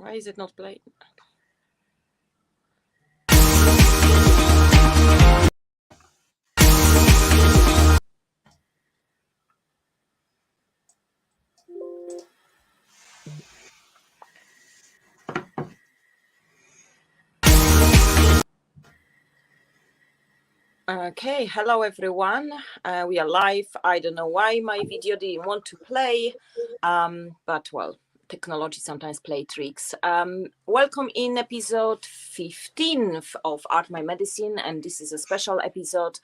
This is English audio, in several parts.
Why is it not playing? Okay, hello everyone. We are live. I don't know why my video didn't want to play, but well, technology sometimes play tricks. Welcome in episode 15 of Art My Medicine, and this is a special episode.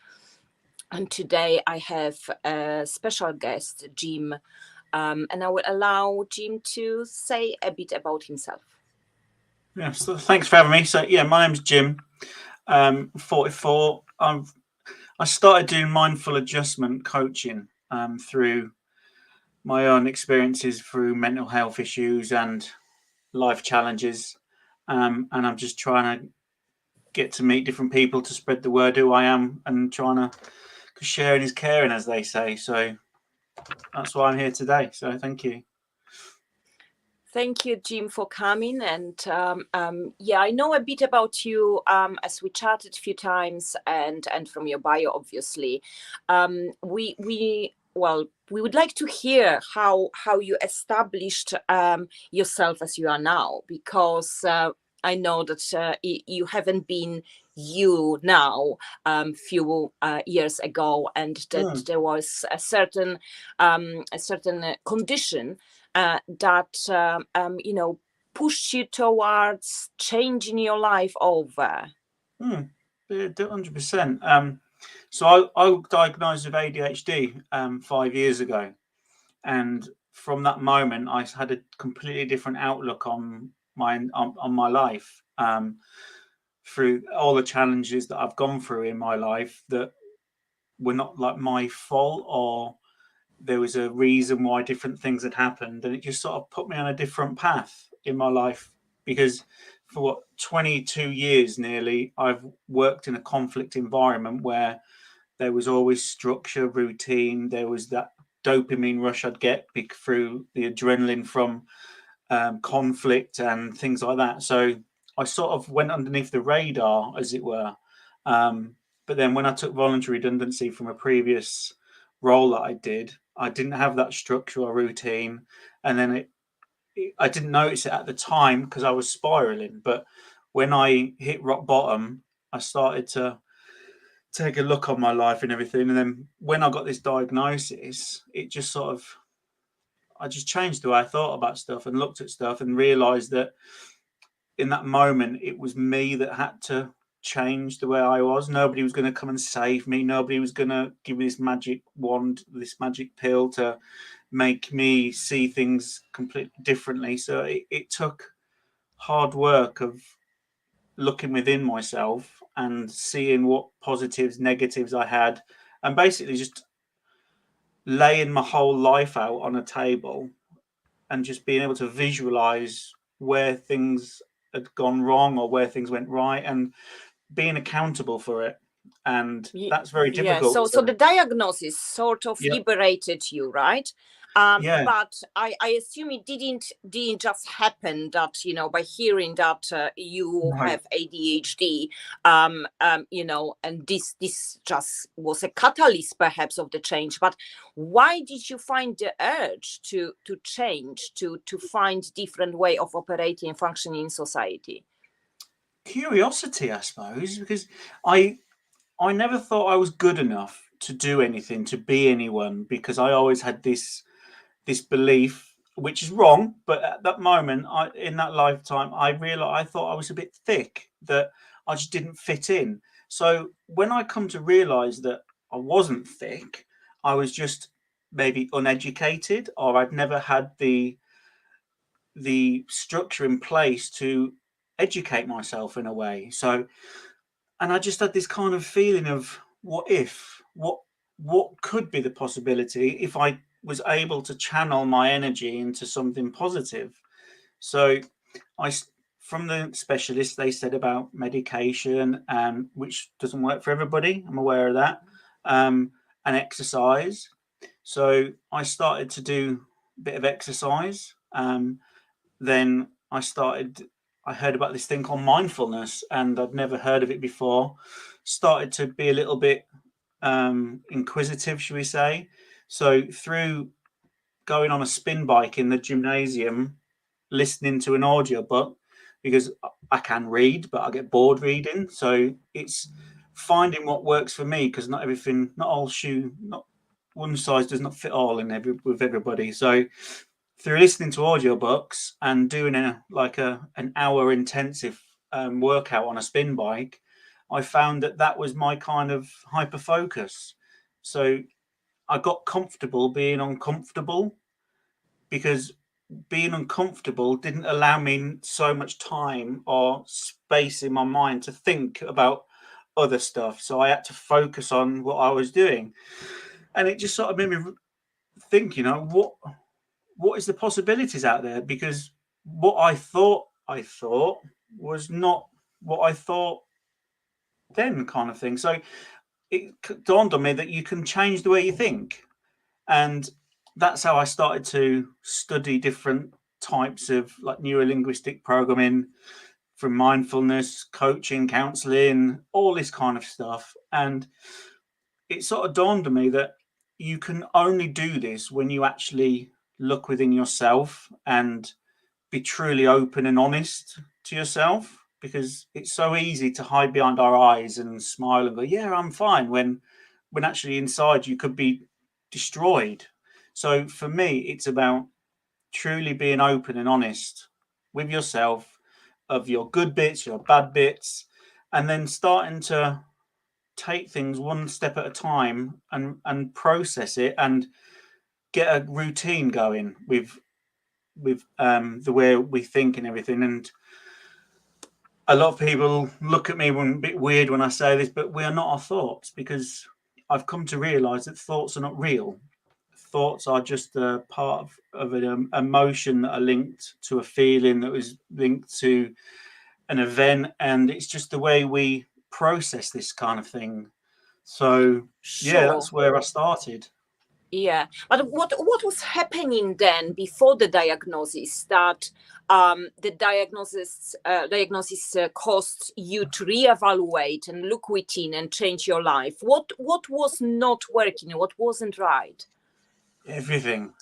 And today I have a special guest, Jim, and I will allow Jim to say a bit about himself. Yeah, so thanks for having me. So yeah, my name's Jim. 44. I started doing mindful adjustment coaching through my own experiences through mental health issues and life challenges, and I'm just trying to get to meet different people to spread the word who I am, and trying to, because sharing is caring, as they say. So that's why I'm here today. So thank you. Thank you, Jim, for coming. And yeah, I know a bit about you as we chatted a few times, and from your bio, obviously. We would like to hear how you established yourself as you are now, because I know that you haven't been you now few years ago, and that there was a certain condition that pushed you towards changing your life over. 100%. So I was diagnosed with ADHD 5 years ago, and from that moment, I had a completely different outlook on my life. Through all the challenges that I've gone through in my life that were not like my fault, or there was a reason why different things had happened, and it just sort of put me on a different path in my life. Because for 22 years nearly, I've worked in a conflict environment where there was always structure, routine. There was that dopamine rush I'd get through the adrenaline from conflict and things like that. So I sort of went underneath the radar, as it were. But then when I took voluntary redundancy from a previous role that I didn't have that structure or routine. And then I didn't notice it at the time because I was spiraling. But when I hit rock bottom, I started to take a look on my life and everything. And then when I got this diagnosis, it just sort of, I just changed the way I thought about stuff and looked at stuff, and realized that in that moment, it was me that had to change the way I was. Nobody was going to come and save me. Nobody was going to give me this magic wand, this magic pill to make me see things completely differently. So it took hard work of looking within myself and seeing what positives, negatives I had, and basically just laying my whole life out on a table and just being able to visualize where things had gone wrong or where things went right, and being accountable for it. And that's very difficult. Yeah, so the diagnosis sort of Yep. liberated you, right? Yeah. But I assume it didn't just happen that, by hearing that you No. have ADHD, and this just was a catalyst perhaps of the change. But why did you find the urge to change, to find different way of operating and functioning in society? Curiosity, I suppose, because I never thought I was good enough to do anything, to be anyone, because I always had this belief, which is wrong. But at that moment, in that lifetime, I realized, I thought I was a bit thick, that I just didn't fit in. So when I come to realize that I wasn't thick, I was just maybe uneducated, or I'd never had the structure in place to educate myself in a way. So, and I just had this kind of feeling of, what if, what could be the possibility if I was able to channel my energy into something positive. So from the specialists, they said about medication, which doesn't work for everybody, I'm aware of that, and exercise. So I started to do a bit of exercise. Then I heard about this thing called mindfulness, and I'd never heard of it before. Started to be a little bit inquisitive, should we say. So through going on a spin bike in the gymnasium, listening to an audiobook, because I can read, but I get bored reading. So it's finding what works for me, because not everything, not all shoe, not one size does not fit all with everybody. So through listening to audiobooks and doing an hour intensive workout on a spin bike, I found that was my kind of hyper focus. So I got comfortable being uncomfortable, because being uncomfortable didn't allow me so much time or space in my mind to think about other stuff. So I had to focus on what I was doing. And it just sort of made me think, what is the possibilities out there? Because what I thought was not what I thought then, kind of thing. So it dawned on me that you can change the way you think. And that's how I started to study different types of like neurolinguistic programming, from mindfulness, coaching, counseling, all this kind of stuff. And it sort of dawned on me that you can only do this when you actually look within yourself and be truly open and honest to yourself, because it's so easy to hide behind our eyes and smile and go, yeah, I'm fine, when actually inside you could be destroyed. So for me, it's about truly being open and honest with yourself, of your good bits, your bad bits, and then starting to take things one step at a time and process it and get a routine going with the way we think and everything. And a lot of people look at me a bit weird when I say this, but we are not our thoughts, because I've come to realize that thoughts are not real. Thoughts are just a part of an emotion that are linked to a feeling that was linked to an event, and it's just the way we process this kind of thing. So yeah, Sure. that's where I started. Yeah, but what was happening then before the diagnosis, that the diagnosis caused you to reevaluate and look within and change your life? What was not working? What wasn't right? Everything.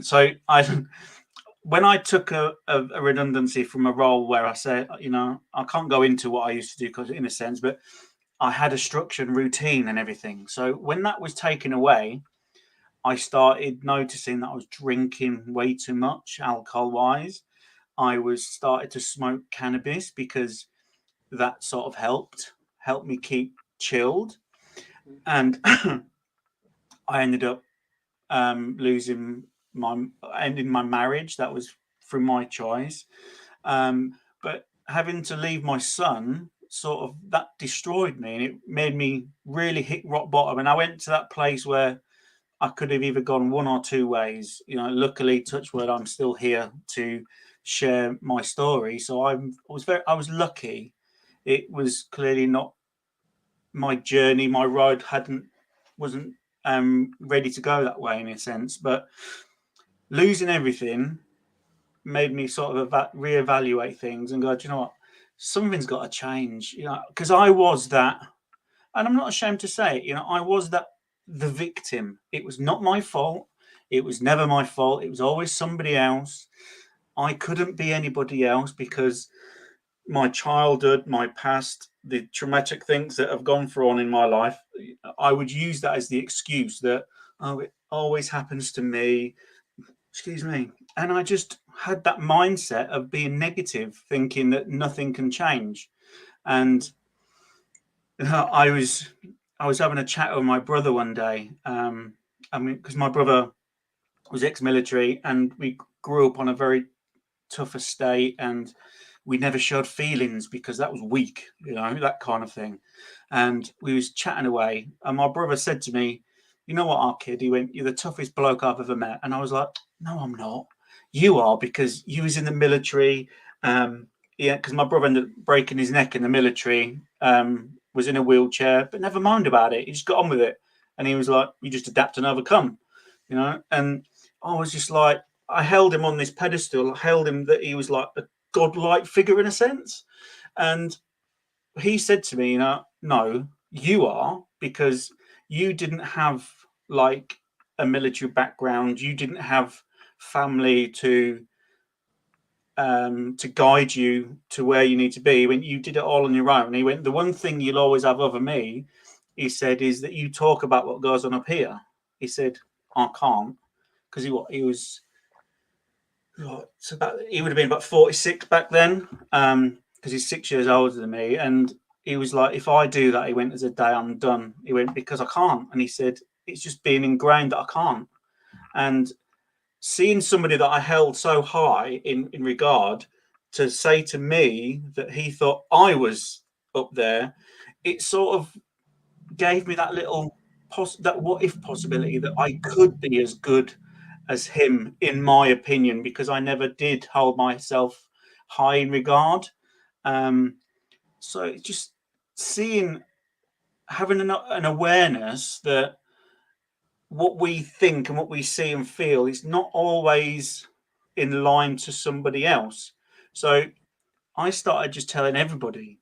So I when I took a redundancy from a role where I said, I can't go into what I used to do, because in a sense, but I had a structure and routine and everything. So when that was taken away, I started noticing that I was drinking way too much, alcohol wise. I was started to smoke cannabis, because that sort of helped me keep chilled. And I ended up losing my ending my marriage. That was through my choice. But having to leave my son, sort of, that destroyed me, and it made me really hit rock bottom. And I went to that place where I could have either gone one or two ways. Luckily, touch wood, I'm still here to share my story. So I was lucky. It was clearly not my journey. My ride wasn't ready to go that way, in a sense. But losing everything made me sort of reevaluate things and go, do you know what? Something's got to change. Because I was that, and I'm not ashamed to say it. I was the victim. It was not my fault. It was never my fault. It was always somebody else. I couldn't be anybody else, because my childhood, my past, the traumatic things that have gone through on in my life, I would use that as the excuse that, oh, it always happens to me. Excuse me. And I just had that mindset of being negative, thinking that nothing can change. And I was having a chat with my brother one day. Because my brother was ex-military, and we grew up on a very tough estate, and we never showed feelings because that was weak, that kind of thing. And we was chatting away, and my brother said to me, "You know what, our kid?" He went, "You're the toughest bloke I've ever met." And I was like, "No, I'm not. You are, because you was in the military." Yeah, because my brother ended up breaking his neck in the military. Was in a wheelchair, but never mind about it. He just got on with it, and he was like, "You just adapt and overcome," And I was just like, I held him on this pedestal. I held him that he was like godlike figure in a sense. And he said to me, no, you are, because you didn't have like a military background, you didn't have family to guide you to where you need to be. When you did it all on your own, he went, the one thing you'll always have over me, he said, is that you talk about what goes on up here. He said, I can't, because he was so that he would have been about 46 back then, because he's 6 years older than me. And he was like, if I do that, he went, as a day I'm done. He went, because I can't. And he said, it's just being ingrained that I can't. And seeing somebody that I held so high in regard to say to me that he thought I was up there, it sort of gave me that little that what if possibility that I could be as good as him, in my opinion, because I never did hold myself high in regard. Um, so just seeing, having an awareness that what we think and what we see and feel is not always in line to somebody else. So I started just telling everybody,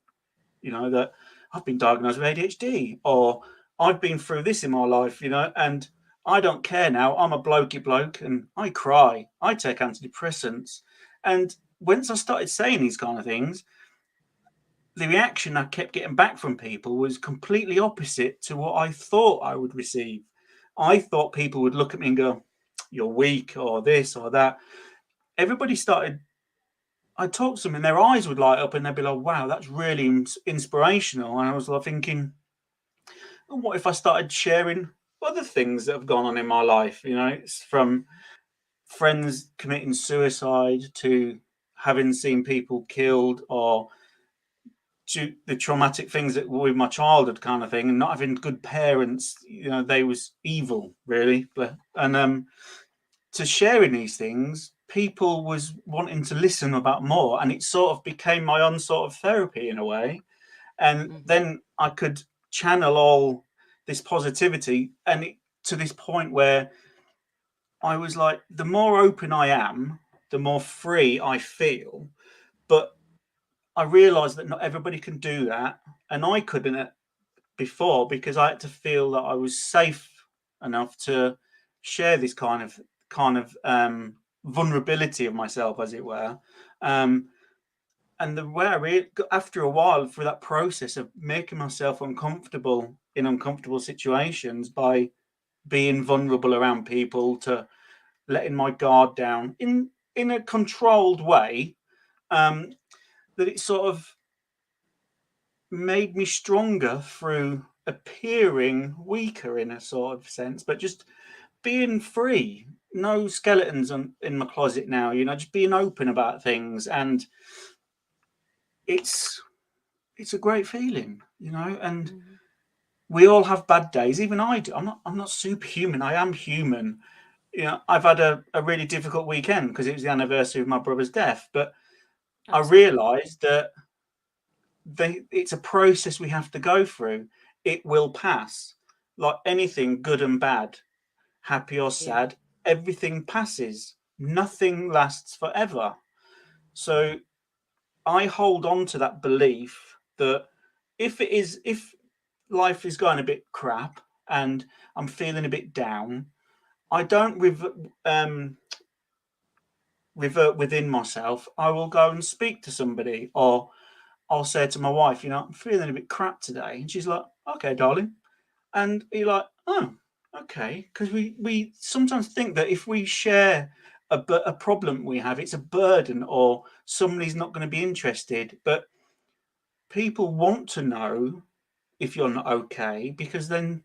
that I've been diagnosed with ADHD, or I've been through this in my life, and I don't care now. I'm a blokey bloke and I cry. I take antidepressants. And once I started saying these kind of things, the reaction I kept getting back from people was completely opposite to what I thought I would receive. I thought people would look at me and go, you're weak, or this or that. Everybody started, I talked to them and their eyes would light up and they'd be like, wow, that's really inspirational. And I was like thinking, well, what if I started sharing other things that have gone on in my life? It's from friends committing suicide to having seen people killed, or the traumatic things that were with my childhood kind of thing, and not having good parents. They was evil, really. And to sharing these things, people was wanting to listen about more, and it sort of became my own sort of therapy in a way. And then I could channel all this positivity, and to this point where I was like, the more open I am, the more free I feel. But I realized that not everybody can do that, and I couldn't before, because I had to feel that I was safe enough to share this kind of vulnerability of myself, as it were. And the way after a while, through that process of making myself uncomfortable in uncomfortable situations by being vulnerable around people, to letting my guard down in a controlled way, that it sort of made me stronger through appearing weaker in a sort of sense, but just being free. No skeletons in my closet now, just being open about things. And it's a great feeling, and we all have bad days. Even I do. I'm not superhuman. I am human. I've had a really difficult weekend because it was the anniversary of my brother's death, but Absolutely. I realized that it's a process we have to go through. It will pass. Like anything, good and bad, happy or Yeah. sad, everything passes. Nothing lasts forever. So I hold on to that belief that if life is going a bit crap and I'm feeling a bit down, I don't revert within myself. I will go and speak to somebody, or I'll say to my wife, I'm feeling a bit crap today. And she's like, okay, darling. And you're like, oh, okay. Because we sometimes think that if we share a problem we have, it's a burden, or somebody's not going to be interested. But people want to know if you're not okay, because then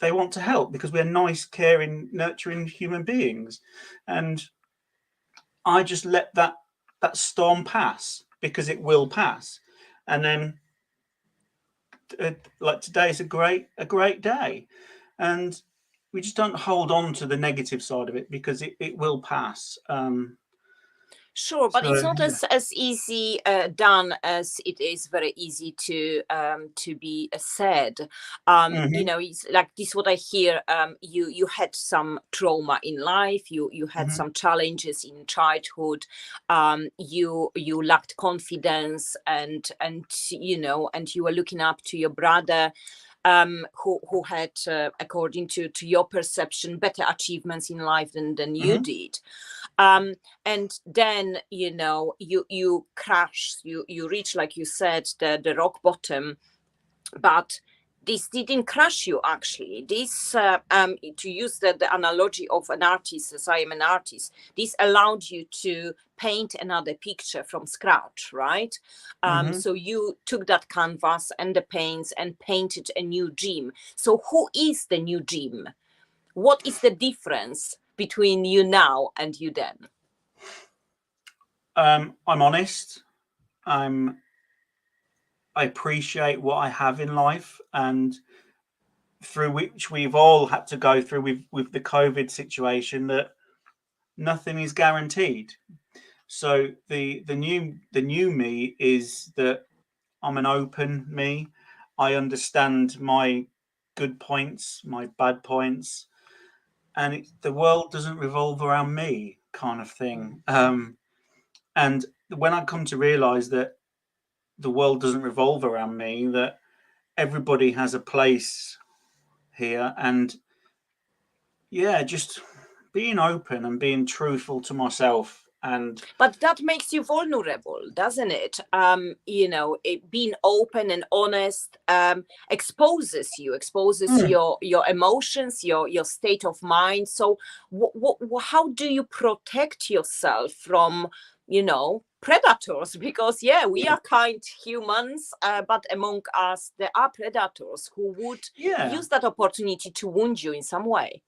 they want to help, because we're nice, caring, nurturing human beings. And I just let that storm pass, because it will pass. And then like today is a great day, and we just don't hold on to the negative side of it, because it will pass. Sure, but it's So not as easy done as it is very easy to be said. You mhm, know, it's like this. What I hear, you had some trauma in life. You had mhm, some challenges in childhood. You lacked confidence, and you know, and you were looking up to your brother. Who had, according to your perception, better achievements in life than you mhm. did, and then you know you crash, you reach, like you said, the rock bottom. But this didn't crash you, actually. This to use the analogy of an artist, as I am an artist, this allowed you to paint another picture from scratch, right? Mhm. So you took that canvas and the paints and painted a new Jim. So who is the new Jim? What is the difference between you now and you then? I'm honest. I'm I appreciate what I have in life, and through which we've all had to go through with the COVID situation, that nothing is guaranteed. So the new me is that I'm an open me. I understand my good points, my bad points, and the world doesn't revolve around me, kind of thing. And when I come to realize that the world doesn't revolve around me, that everybody has a place here, and yeah, just being open and being truthful to myself. And But that makes you vulnerable, doesn't it? You know, being open and honest exposes mm, your emotions, your state of mind. So how do you protect yourself from, you know, predators? Because yeah, we are kind humans, but among us there are predators who would yeah, use that opportunity to wound you in some way.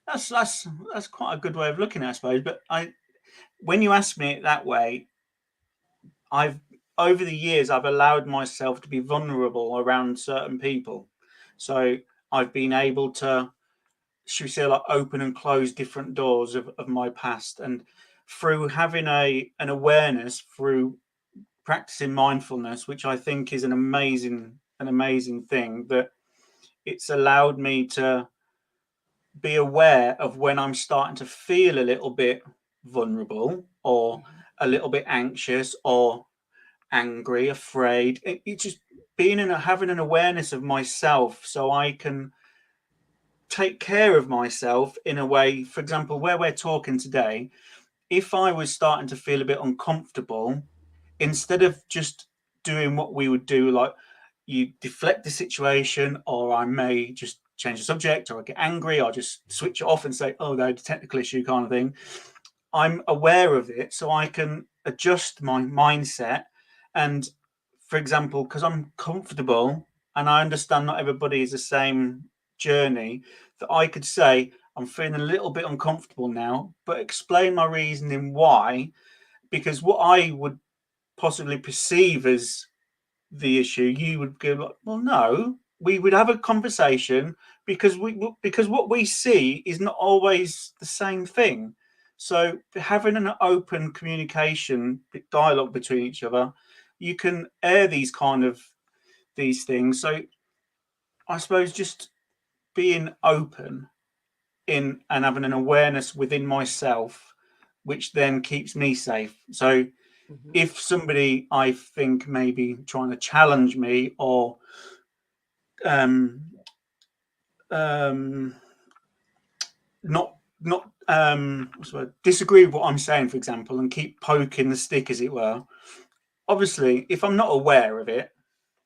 that's quite a good way of looking at it, I suppose. But when you ask me it that way, I've over the years I've allowed myself to be vulnerable around certain people. So I've been able to, should we say, like open and close different doors of my past, and through having an awareness, through practicing mindfulness, which I think is an amazing thing, that it's allowed me to be aware of when I'm starting to feel a little bit vulnerable, or a little bit anxious, or angry, afraid. It's just being in having an awareness of myself, so I can take care of myself in a way. For example, where we're talking today, if I was starting to feel a bit uncomfortable, instead of just doing what we would do, like you deflect the situation, or I may just change the subject, or I get angry, I'll just switch it off and say, oh, no, the technical issue, kind of thing. I'm aware of it, so I can adjust my mindset. And for example, because I'm comfortable and I understand not everybody is the same journey, that I could say, I'm feeling a little bit uncomfortable now, but explain my reasoning why. Because what I would possibly perceive as the issue, you would go like, well, no, we would have a conversation, because what we see is not always the same thing. So having an open communication dialogue between each other, you can air these things. So I suppose just being open in and having an awareness within myself, which then keeps me safe. So Mhm. if somebody I think maybe trying to challenge me, or um, um, not what's the word, disagree with what I'm saying, for example, and keep poking the stick, as it were. Obviously, if I'm not aware of it,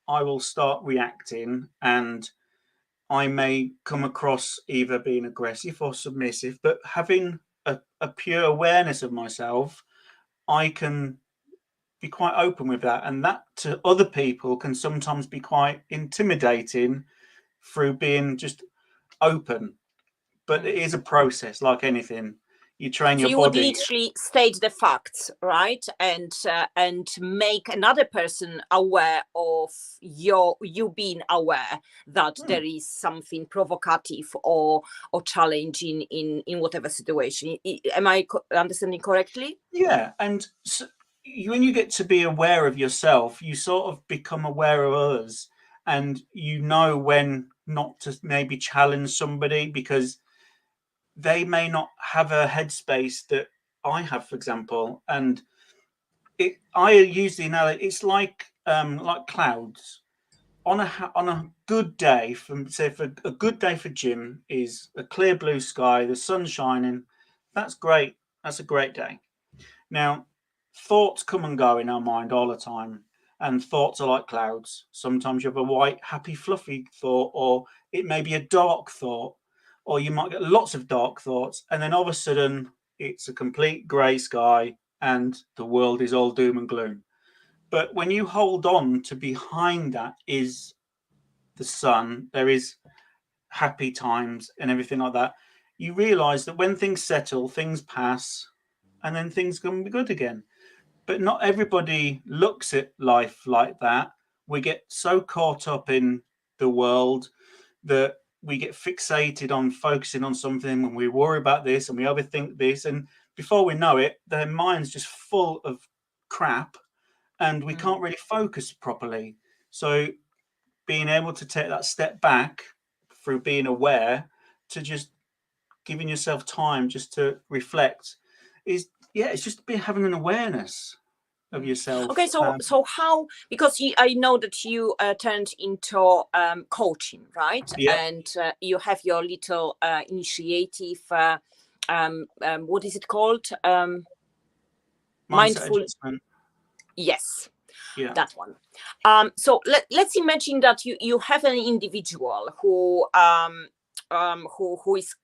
I will start reacting, and I may come across either being aggressive or submissive. But having a pure awareness of myself, I can be quite open with that, and that to other people can sometimes be quite intimidating through being just open. But it is a process, like anything. You train So your you would body. literally state the facts, right, and make another person aware of you being aware that there is something provocative or challenging in whatever situation. Am I understanding correctly? Yeah, and so when you get to be aware of yourself, you sort of become aware of others, and you know when not to maybe challenge somebody because they may not have a headspace that I have, for example. And I use the analogy. It's like clouds on a good day. For a good day for Jim is a clear blue sky, the sun shining. That's great. That's a great day. Now, thoughts come and go in our mind all the time, and thoughts are like clouds. Sometimes you have a white, happy, fluffy thought, or it may be a dark thought, or you might get lots of dark thoughts, and then all of a sudden it's a complete grey sky and the world is all doom and gloom. But when you hold on to behind that is the sun, there is happy times and everything like that, you realize that when things settle, things pass, and then things can be good again. But not everybody looks at life like that. We get so caught up in the world that we get fixated on focusing on something, and we worry about this and we overthink this, and before we know it, their mind's just full of crap, and we can't really focus properly. So being able to take that step back through being aware to just giving yourself time just to reflect is, yeah, it's just having an awareness of yourself. Okay, so how, because I know that you turned into coaching, right? Yeah, And you have your little initiative. What is it called? mindset Mindful. adjustment. Yes, Yeah. that one. So let's imagine that you have an individual who is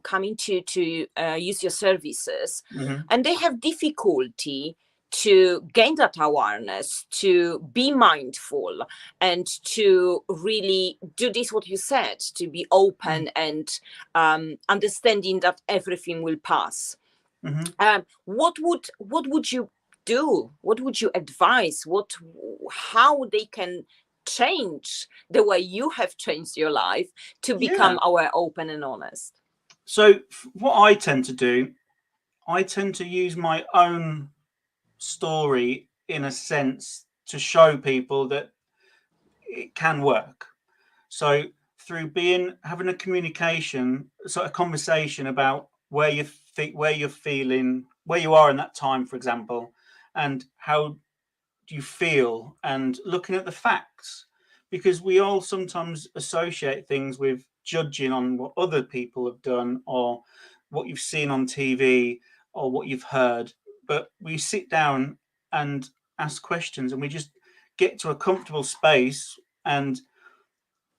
coming to use your services, Hmm. and they have difficulty to gain that awareness, to be mindful, and to really do this what you said, to be open and understanding that everything will pass. Hmm. What would you do? What would you advise? How they can change the way you have changed your life to Yeah. become aware, open, and honest? So what I tend to do, I tend to use my own story in a sense to show people that it can work. So through having a communication, sort of conversation about where you think, where you're feeling, where you are in that time, for example, and how do you feel, and looking at the facts, because we all sometimes associate things with judging on what other people have done or what you've seen on TV or what you've heard. But we sit down and ask questions, and we just get to a comfortable space and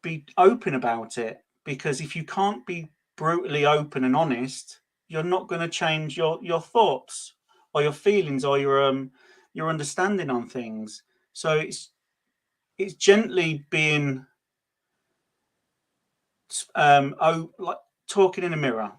be open about it, because if you can't be brutally open and honest, you're not going to change your thoughts or your feelings or your understanding on things. So it's gently being like talking in a mirror.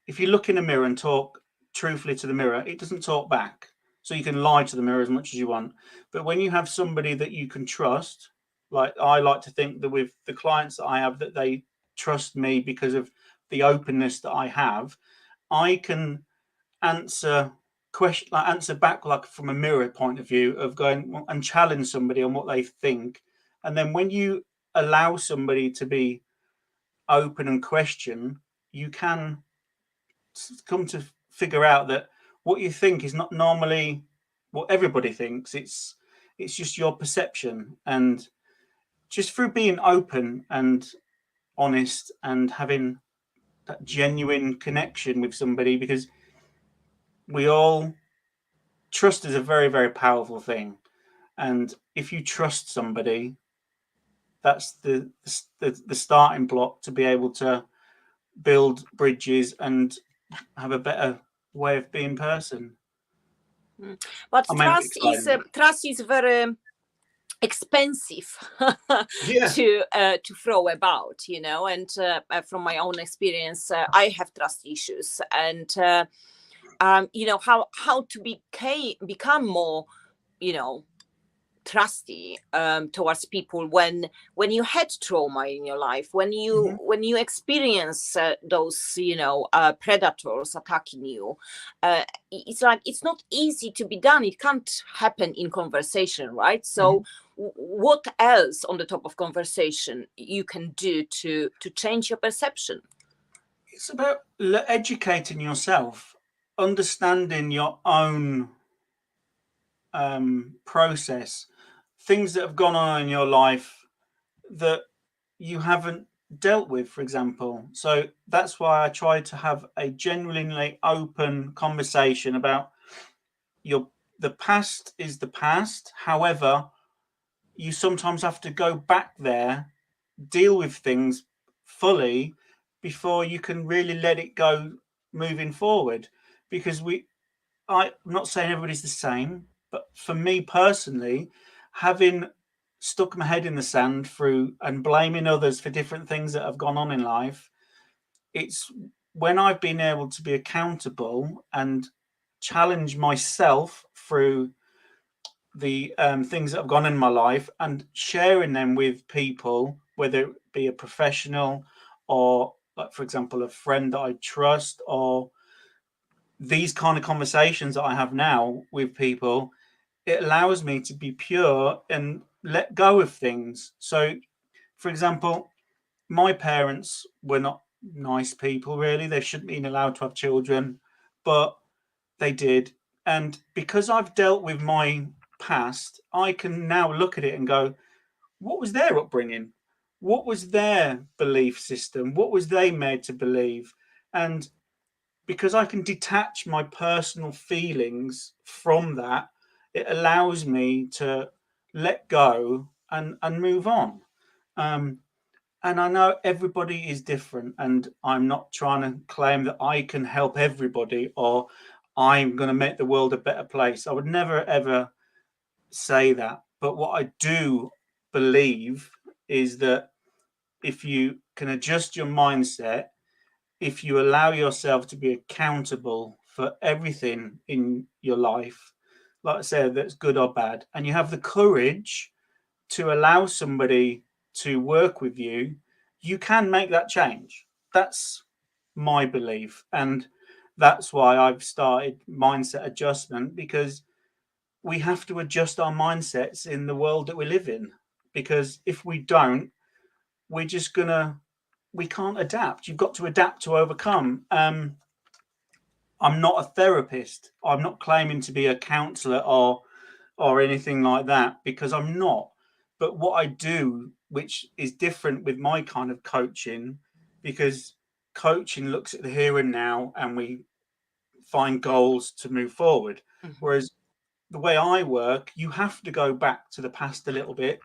If you look in a mirror and talk truthfully to the mirror, it doesn't talk back. So you can lie to the mirror as much as you want. But when you have somebody that you can trust, like I like to think that with the clients that I have, that they trust me because of the openness that I have, I can answer answer back like from a mirror point of view of going and challenge somebody on what they think. And then when you allow somebody to be open and question, you can come to figure out that what you think is not normally what everybody thinks. It's just your perception, and just through being open and honest and having that genuine connection with somebody, because we all trust is a very, very powerful thing. And if you trust somebody, that's the starting block to be able to build bridges and have a better way of being person. But I mean, trust is very expensive yeah. to throw about, and from my own experience, I have trust issues, and how to become more, trusty towards people when you had trauma in your life, when you experience those predators attacking you. It's like it's not easy to be done. It can't happen in conversation, right? So what else on the top of conversation you can do to change your perception? It's about educating yourself, understanding your own process, things that have gone on in your life that you haven't dealt with, for example. So that's why I try to have a genuinely open conversation about the past is the past. However, you sometimes have to go back there, deal with things fully before you can really let it go moving forward. Because I'm not saying everybody's the same, but for me personally, having stuck my head in the sand through and blaming others for different things that have gone on in life, it's when I've been able to be accountable and challenge myself through the things that have gone in my life and sharing them with people, whether it be a professional or, like, for example, a friend that I trust, or these kind of conversations that I have now with people, it allows me to be pure and let go of things. So, for example, my parents were not nice people, really. They shouldn't have been allowed to have children, but they did. And because I've dealt with my past, I can now look at it and go, what was their upbringing? What was their belief system? What was they made to believe? And because I can detach my personal feelings from that, it allows me to let go and move on. Um, and I know everybody is different, and I'm not trying to claim that I can help everybody or I'm going to make the world a better place. I would never ever say that. But what I do believe is that if you can adjust your mindset, if you allow yourself to be accountable for everything in your life, like I said, that's good or bad, and you have the courage to allow somebody to work with you, you can make that change. That's my belief. And that's why I've started mindset adjustment, because we have to adjust our mindsets in the world that we live in. Because if we don't, we're just gonna we can't adapt. You've got to adapt to overcome. I'm not a therapist. I'm not claiming to be a counselor or anything like that, because I'm not. But what I do, which is different with my kind of coaching, because coaching looks at the here and now and we find goals to move forward. Whereas the way I work, you have to go back to the past a little bit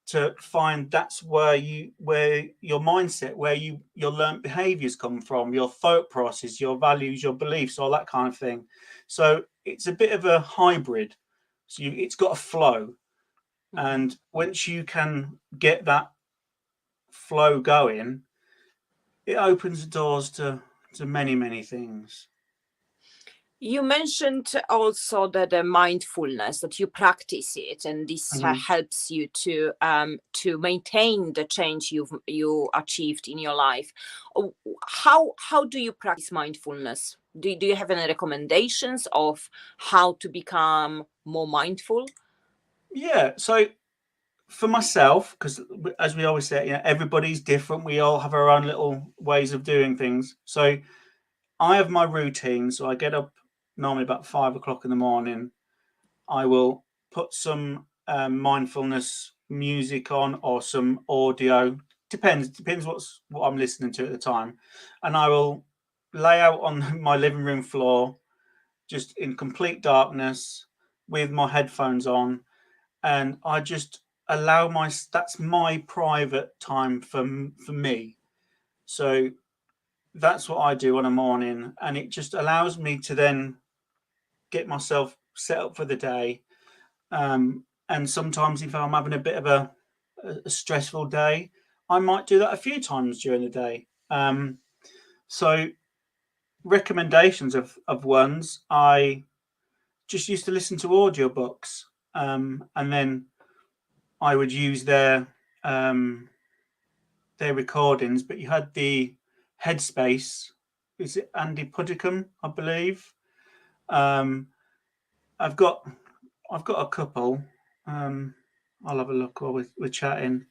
to find that's where your mindset, where your learned behaviors come from, your thought process, your values, your beliefs, all that kind of thing. So it's a bit of a hybrid. So it's got a flow, and once you can get that flow going, it opens the doors to many things. You mentioned also that the mindfulness, that you practice it, and this helps you to maintain the change you achieved in your life. How do you practice mindfulness? Do you have any recommendations of how to become more mindful? Yeah. So for myself, because as we always say, everybody's different. We all have our own little ways of doing things. So I have my routine. So I get up normally about 5 o'clock in the morning. I will put some mindfulness music on or some audio. Depends what I'm listening to at the time, and I will lay out on my living room floor, just in complete darkness, with my headphones on, and I just allow that's my private time for me. So that's what I do on a morning, and it just allows me to then get myself set up for the day. And sometimes if I'm having a bit of a stressful day, I might do that a few times during the day. So recommendations of ones, I just used to listen to audiobooks, and then I would use their recordings. But you had the Headspace. Is it Andy Puddicombe, I believe? Um, I've got a couple. I'll have a look while we're chatting.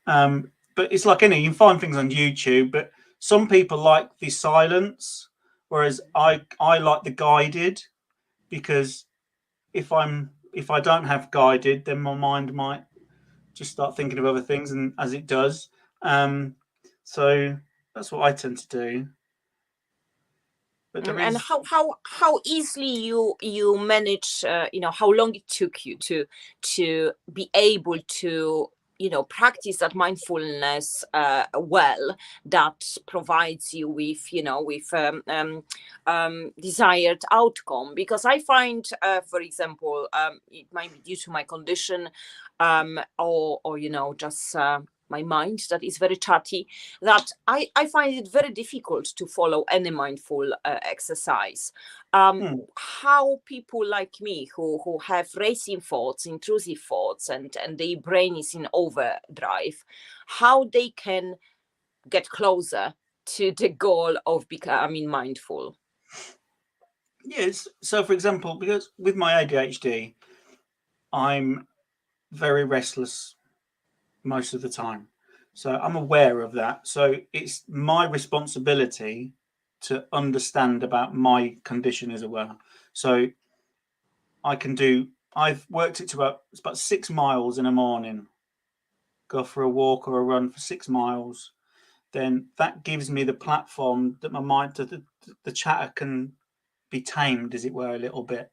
But it's like any, you can find things on YouTube, but some people like the silence, whereas I like the guided, because if I don't have guided, then my mind might just start thinking of other things, and as it does. So that's what I tend to do. But there And is, how easily you manage, how long it took you to be able to practice that mindfulness well, that provides you with desired outcome. Because I find, for example, it might be due to my condition, or just my mind that is very chatty, that I find it very difficult to follow any mindful exercise. How people like me who have racing thoughts, intrusive thoughts, and their brain is in overdrive, how they can get closer to the goal of becoming mindful? yes. So for example, because with my ADHD, I'm very restless most of the time. So I'm aware of that. So it's my responsibility to understand about my condition as well. So I've worked it to it's about 6 miles in a morning, go for a walk or a run for 6 miles. Then that gives me the platform that my mind, the chatter can be tamed, as it were, a little bit.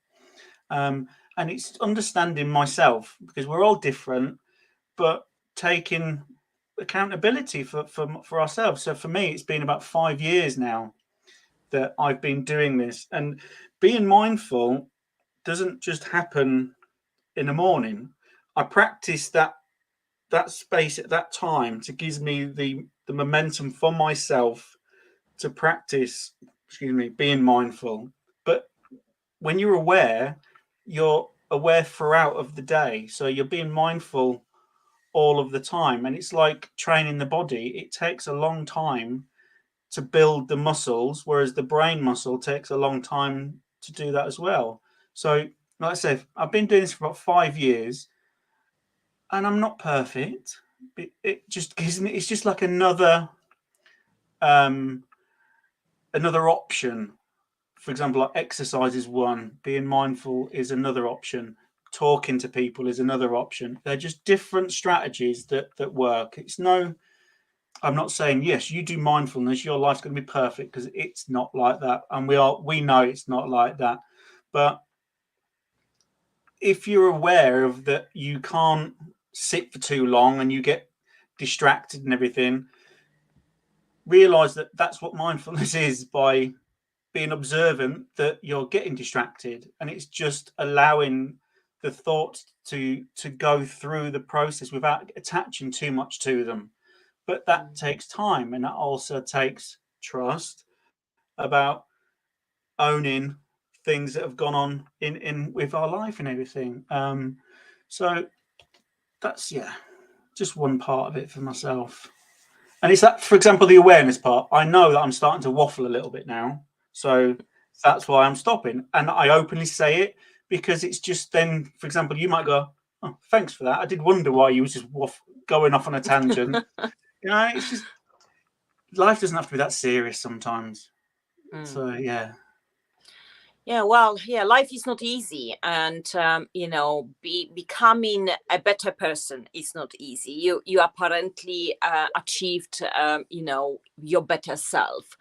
And it's understanding myself, because we're all different, but taking accountability for ourselves. So for me, it's been about 5 years now that I've been doing this, and being mindful doesn't just happen in the morning. I practice that space at that time to give me the momentum for myself to practice, excuse me, being mindful. But when you're aware throughout of the day, so you're being mindful all of the time. And it's like training the body. It takes a long time to build the muscles, whereas the brain muscle takes a long time to do that as well. So, like I said, I've been doing this for about 5 years, and I'm not perfect. It just gives me, it's just like um another option. For example, like exercise is one, being mindful is another option, talking to people is another option. They're just different strategies that work. It's no, I'm not saying yes, you do mindfulness, your life's going to be perfect, because it's not like that, and we know it's not like that. But if you're aware of that, you can't sit for too long and you get distracted and everything, realize that that's what mindfulness is, by being observant that you're getting distracted, and it's just allowing the thoughts to go through the process without attaching too much to them. But that takes time, and that also takes trust about owning things that have gone on in with our life and everything. So that's, yeah, just one part of it for myself. And it's that, for example, the awareness part. I know that I'm starting to waffle a little bit now, so that's why I'm stopping, and I openly say it, because it's just, then, for example, you might go, "Oh, thanks for that. I did wonder why you was just going off on a tangent." It's just, life doesn't have to be that serious sometimes. So yeah. Yeah, well, yeah, life is not easy, and becoming a better person is not easy. You apparently achieved, your better self.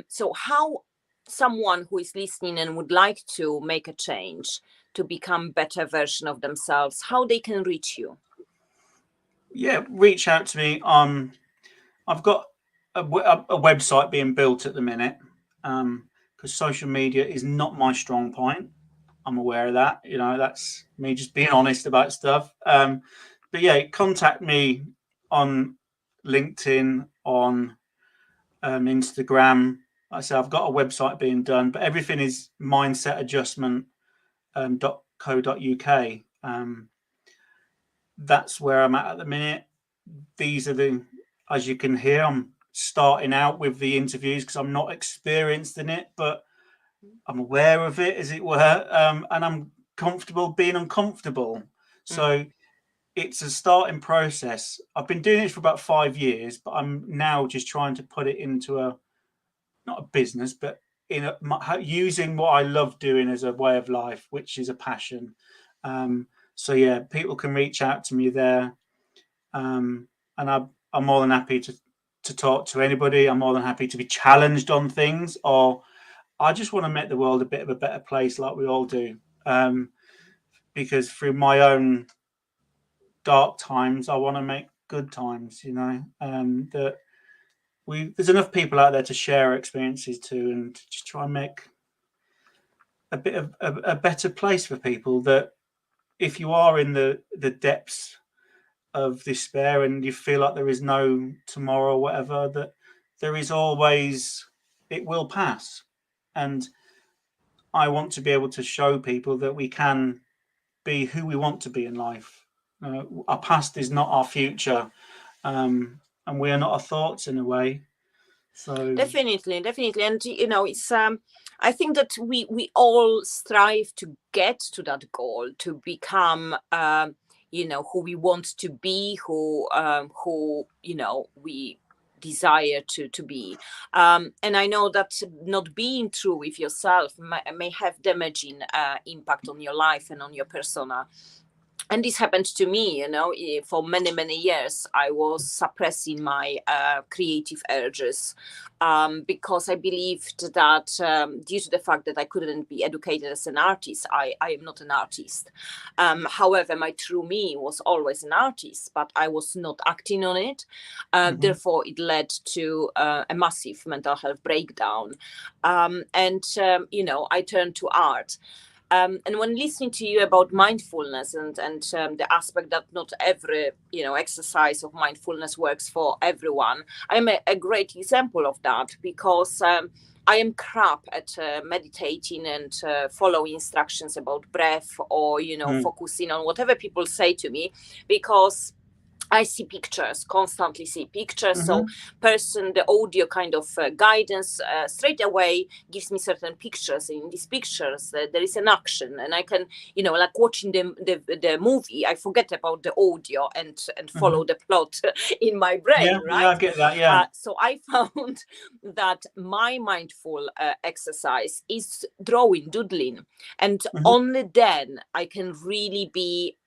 So how someone who is listening and would like to make a change to become better version of themselves, how they can reach you? Yeah, reach out to me. I've got a website being built at the minute, because social media is not my strong point. I'm aware of that. That's me just being honest about stuff. But yeah, contact me on LinkedIn, on Instagram. I say I've got a website being done, but everything is mindsetadjustment.co.uk. That's where I'm at the minute. These are the, as you can hear, I'm starting out with the interviews because I'm not experienced in it, but I'm aware of it, as it were, and I'm comfortable being uncomfortable. So it's a starting process. I've been doing it for about 5 years, but I'm now just trying to put it into a, not a business, but using what I love doing as a way of life, which is a passion. So yeah, people can reach out to me there, and I'm more than happy to talk to anybody. I'm more than happy to be challenged on things, or I just want to make the world a bit of a better place, like we all do. Because through my own dark times, I want to make good times. You know, that there's enough people out there to share experiences to, and to just try and make a bit of a better place for people. That if you are in the depths of despair and you feel like there is no tomorrow or whatever, that there is always, it will pass. And I want to be able to show people that we can be who we want to be in life. Our past is not our future, and we are not our thoughts in a way. So definitely, and it's I think that we all strive to get to that goal, to become who we want to be, who we desire to be, and I know that not being true with yourself may have damaging impact on your life and on your persona. And this happened to me, for many years. I was suppressing my creative urges, because I believed that, due to the fact that I couldn't be educated as an artist, I am not an artist. However, my true me was always an artist, but I was not acting on it. Therefore, it led to a massive mental health breakdown. I turned to art. And when listening to you about mindfulness and the aspect that not every exercise of mindfulness works for everyone, I'm a great example of that, because I am crap at meditating and following instructions about breath, or focusing on whatever people say to me, because I see pictures, constantly see pictures. So the audio kind of guidance straight away gives me certain pictures. And in these pictures, there is an action, and I can, like watching the movie, I forget about the audio and follow the plot in my brain, right? Yeah, I get that. Yeah. So I found that my mindful exercise is drawing, doodling, and only then I can really be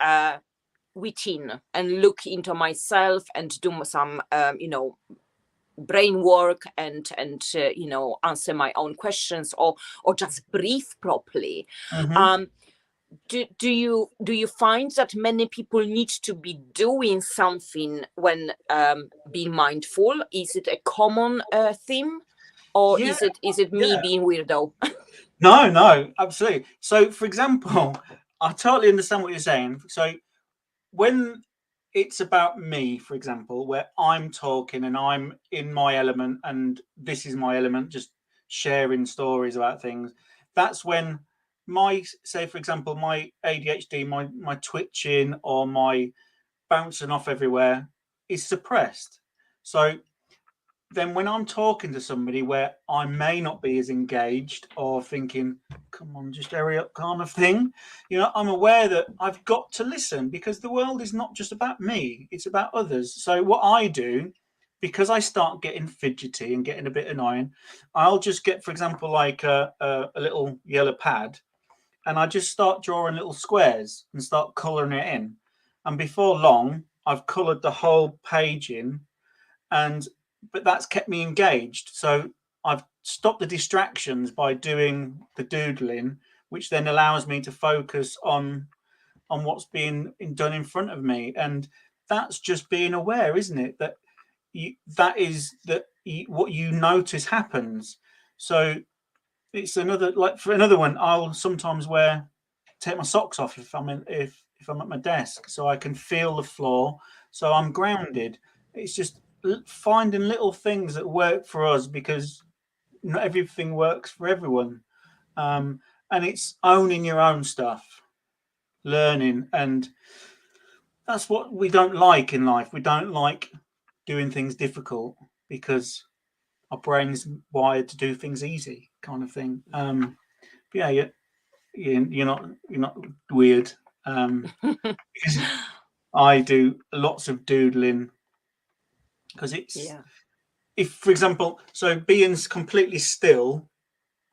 within and look into myself and do some brain work and answer my own questions, or just breathe properly. Do you find that many people need to be doing something when being mindful? Is it a common theme, or is it me being weirdo? No, absolutely. So, for example, I totally understand what you're saying. So, when it's about me, for example, where I'm talking and I'm in my element, and this is my element, just sharing stories about things, that's when say, for example, my ADHD, my twitching, or my bouncing off everywhere is suppressed. So then when I'm talking to somebody where I may not be as engaged, or thinking, come on, just hurry up kind of thing, I'm aware that I've got to listen, because the world is not just about me, it's about others. So what I do, because I start getting fidgety and getting a bit annoying, I'll just get, for example, like a little yellow pad, and I just start drawing little squares and start colouring it in. And before long, I've coloured the whole page in, but that's kept me engaged. So I've stopped the distractions by doing the doodling, which then allows me to focus on what's being done in front of me. And that's just being aware, isn't it? That what you notice happens. So it's another, like for another one, I'll sometimes take my socks off if I'm at my desk, so I can feel the floor, so I'm grounded. It's just finding little things that work for us, because not everything works for everyone. And it's owning your own stuff, learning, and that's what we don't like in life. We don't like doing things difficult because our brain's wired to do things easy, kind of thing. But yeah, you're not weird. Because I do lots of doodling because it's Yeah. if, for example, so being completely still,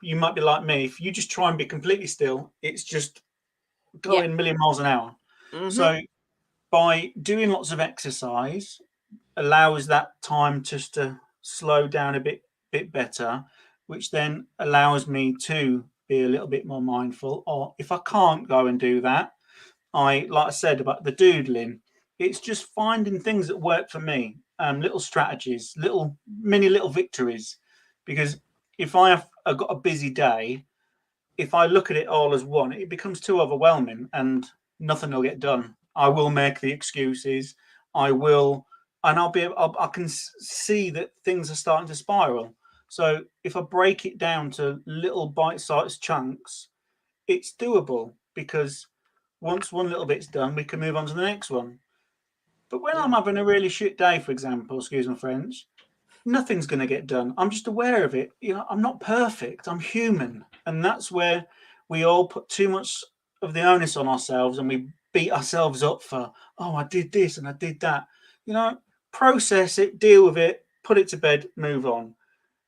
you might be like me. If you just try and be completely still, it's just Yeah. going a million miles an hour. Mm-hmm. So by doing lots of exercise, allows that time just to slow down a bit better, which then allows me to be a little bit more mindful. Or if I can't go and do that, like I said about the doodling, it's just finding things that work for me, little strategies, little victories. Because if I've got a busy day, if I look at it all as one, it becomes too overwhelming and nothing will get done. I will make the excuses. I will, and I can see that things are starting to spiral. So if I break it down to little bite-sized chunks, it's doable because once one little bit's done, we can move on to the next one. But when I'm Yeah. having a really shit day, for example, excuse my French, nothing's going to get done. I'm just aware of it. I'm not perfect. I'm human, and that's where we all put too much of the onus on ourselves, and we beat ourselves up for, oh, I did this and I did that. You know, process it, deal with it, put it to bed, move on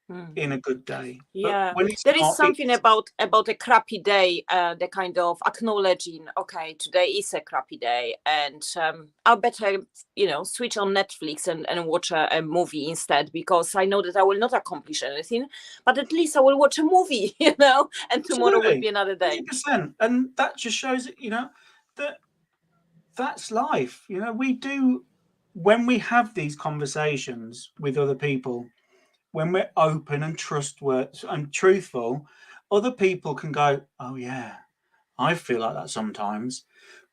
Mm. in a good day. But Yeah, when it's there is not, something about a crappy day, the kind of acknowledging, okay, today is a crappy day, and I'll better, switch on Netflix and watch a movie instead, because I know that I will not accomplish anything, but at least I will watch a movie, and tomorrow will be absolutely, another day. 100%, and that just shows that that that's life. We do when we have these conversations with other people, when we're open and trustworthy and truthful, other people can go, oh, yeah, I feel like that sometimes.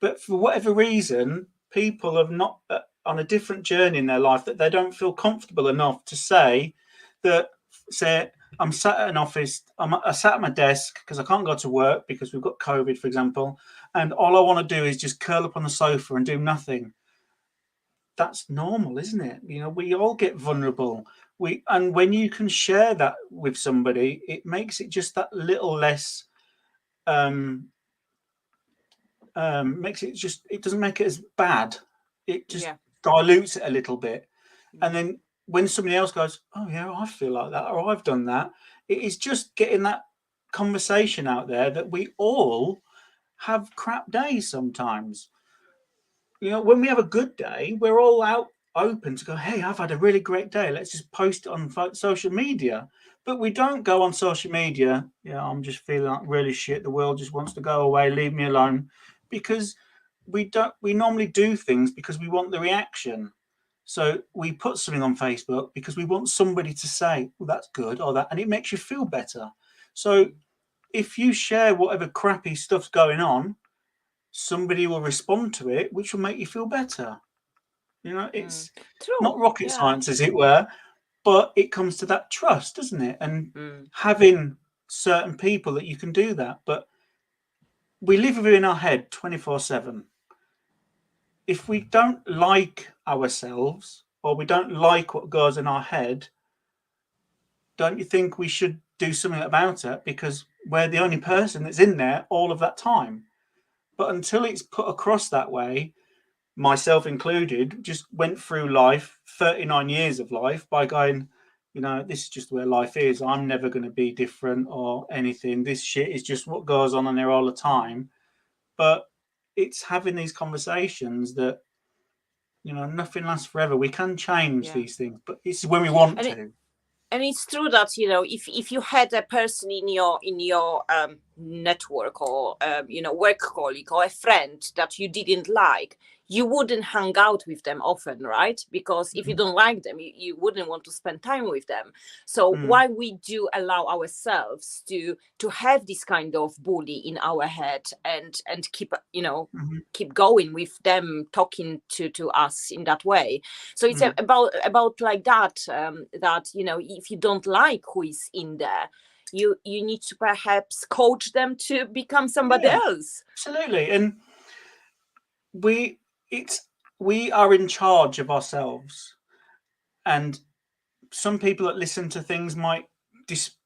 But for whatever reason, people have not on a different journey in their life that they don't feel comfortable enough to say that, say, I'm sat at an office, I sat at my desk because I can't go to work because we've got COVID, for example, and all I want to do is just curl up on the sofa and do nothing. That's normal, isn't it? We all get vulnerable. And when you can share that with somebody, it makes it just that little less. Um, makes it just. It doesn't make it as bad. It just Yeah. dilutes it a little bit. And Mm. then when somebody else goes, "Oh yeah, I feel like that," or "I've done that," it is just getting that conversation out there that we all have crap days sometimes. When we have a good day, we're all out open to go, hey, I've had a really great day. Let's just post it on social media. But we don't go on social media. I'm just feeling like really shit. The world just wants to go away. Leave me alone. Because we normally do things because we want the reaction. So we put something on Facebook because we want somebody to say, well, that's good or that, and it makes you feel better. So if you share whatever crappy stuff's going on, somebody will respond to it, which will make you feel better. Mm. It's True. not rocket Yeah. science, as it were, but it comes to that trust, doesn't it? And Mm. having certain people that you can do that. But we live within our head 24/7. If we don't like ourselves or we don't like what goes in our head, don't you think we should do something about it? Because we're the only person that's in there all of that time. But until it's put across that way, myself included, just went through life, 39 years of life, by going, this is just where life is. I'm never going to be different or anything. This shit is just what goes on there all the time. But it's having these conversations that, nothing lasts forever. We can change Yeah. these things, but it's when we want And to. and it's true that, if you had a person in your network, or work colleague or a friend that you didn't like, you wouldn't hang out with them often, right? Because if you don't like them, you wouldn't want to spend time with them. So why we do allow ourselves to have this kind of bully in our head and keep, you know, keep going with them talking to us in that way. So it's about like that, that, you know, if you don't like who is in there, you need to perhaps coach them to become somebody else. Absolutely. And we are in charge of ourselves, and some people that listen to things might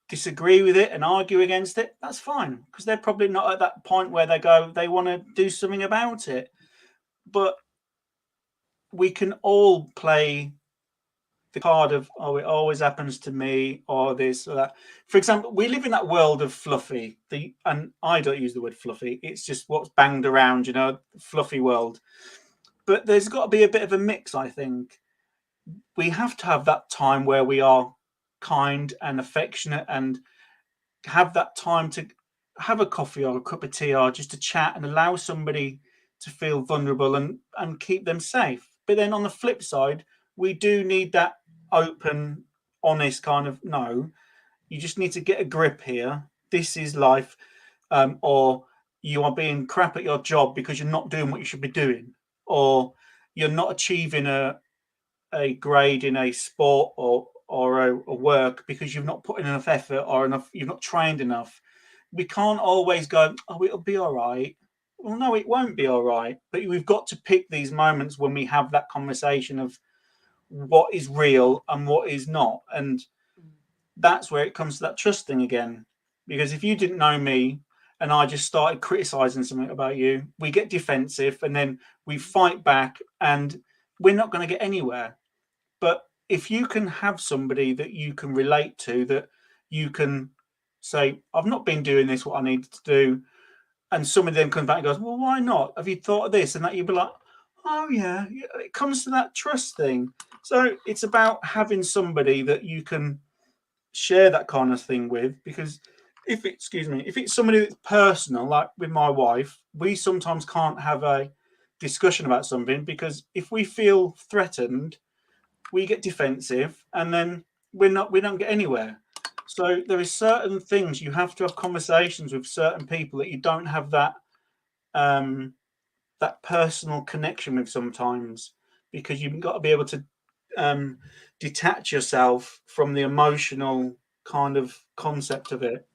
disagree with it and argue against it. That's fine, because they're probably not at that point where they want to do something about it. But we can all play the card of, oh, it always happens to me, or this or that. For example, we live in that world of fluffy, and I don't use the word fluffy, it's just what's banged around, you know, fluffy world. But there's got to be a bit of a mix, I think. We have to have that time where we are kind and affectionate and have that time to have a coffee or a cup of tea or just to chat and allow somebody to feel vulnerable and keep them safe. But then on the flip side, we do need that open, honest kind of, no, you just need to get a grip here. This is life. Or you are being crap at your job because you're not doing what you should be doing, or you're not achieving a grade in a sport or a work because you've not put in enough effort or enough, you've not trained enough. We can't always go, oh, it'll be all right. Well, no, it won't be all right. But we've got to pick these moments when we have that conversation of what is real and what is not. And that's where it comes to that trust thing again. Because if you didn't know me and I just started criticizing something about you, we get defensive and then we fight back and we're not going to get anywhere. But if you can have somebody that you can relate to, that you can say, I've not been doing this, what I needed to do, and some of them comes back and goes, well, why not? Have you thought of this? And that you'd be like, oh, yeah. It comes to that trust thing. So it's about having somebody that you can share that kind of thing with, because if it's somebody that's personal, like with my wife, we sometimes can't have a discussion about something because if we feel threatened, we get defensive and then we don't get anywhere. So there is certain things you have to have conversations with certain people that you don't have that that personal connection with sometimes, because you've got to be able to detach yourself from the emotional kind of concept of it.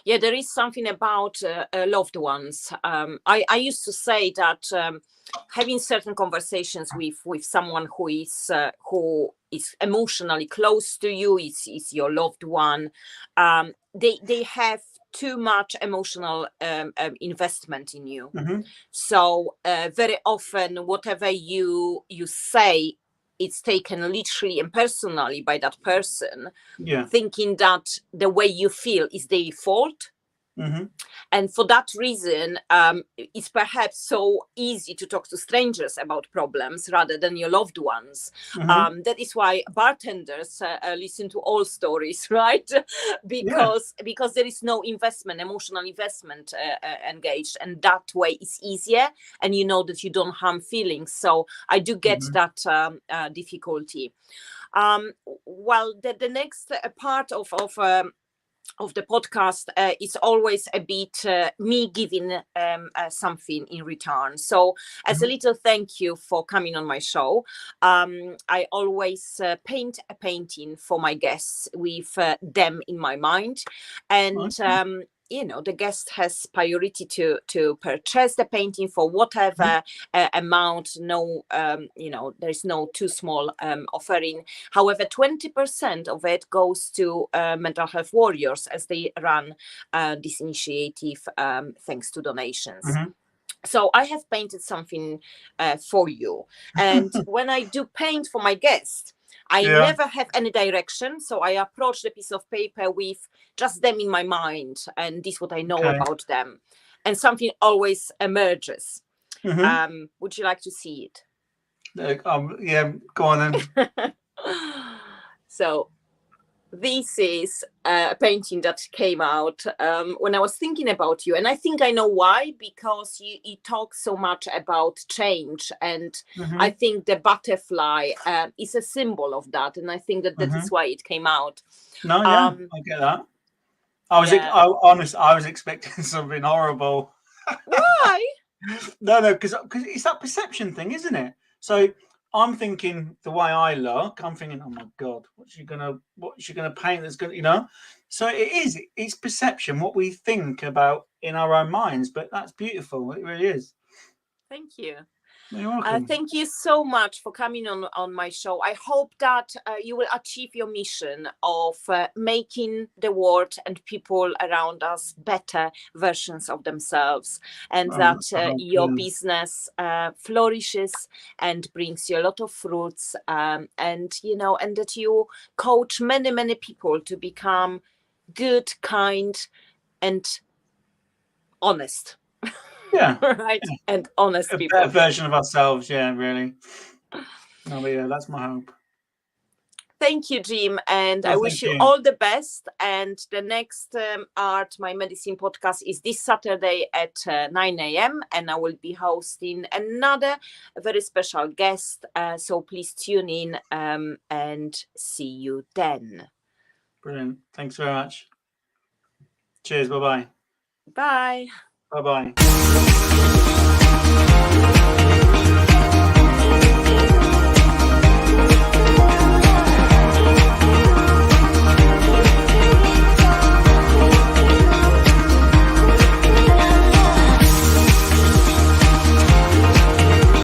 Yeah, there is something about loved ones. I used to say that having certain conversations with someone who is emotionally close to you, is your loved one, they have too much emotional investment in you. So very often whatever you say, it's taken literally and personally by that person, thinking that the way you feel is their fault. And for that reason, it's perhaps so easy to talk to strangers about problems rather than your loved ones. That is why bartenders listen to all stories, right? because there is no investment, emotional investment engaged, and that way it's easier, and you know that you don't harm feelings. So I do get that difficulty. Well, the next part of the podcast is always a bit me giving something in return. So as a little thank you for coming on my show, I always paint a painting for my guests with them in my mind. And you know, the guest has priority to purchase the painting for whatever amount. No, you know, there is no too small offering. However, 20% of it goes to mental health warriors, as they run this initiative thanks to donations. So I have painted something for you. And when I do paint for my guests, I never have any direction. So I approach the piece of paper with just them in my mind. And this is what I know about them. And something always emerges. Would you like to see it? Yeah, go on then. So this is a painting that came out when I was thinking about you. And I think I know why, because you talk so much about change. And I think the butterfly is a symbol of that. And I think that that is why it came out. No, yeah, I get that. I was expecting something horrible. Why? No, because it's that perception thing, isn't it? So I'm thinking the way I look, I'm thinking, oh my God, what's she gonna paint that's gonna, you know? So it's perception, what we think about in our own minds, but that's beautiful. It really is. Thank you. You're welcome. Thank you so much for coming on my show. I hope that you will achieve your mission of making the world and people around us better versions of themselves, and that your business flourishes and brings you a lot of fruits, and that you coach many people to become good, kind, and honest. Yeah. Right. Yeah. And honest people. A better version of ourselves. Yeah, really. Oh, but yeah, that's my hope. Thank you, Jim. And I wish you all the best. And the next Art My Medicine podcast is this Saturday at 9 a.m. And I will be hosting another very special guest. So please tune in and see you then. Brilliant. Thanks very much. Cheers. Bye-bye. Bye. Bye-bye.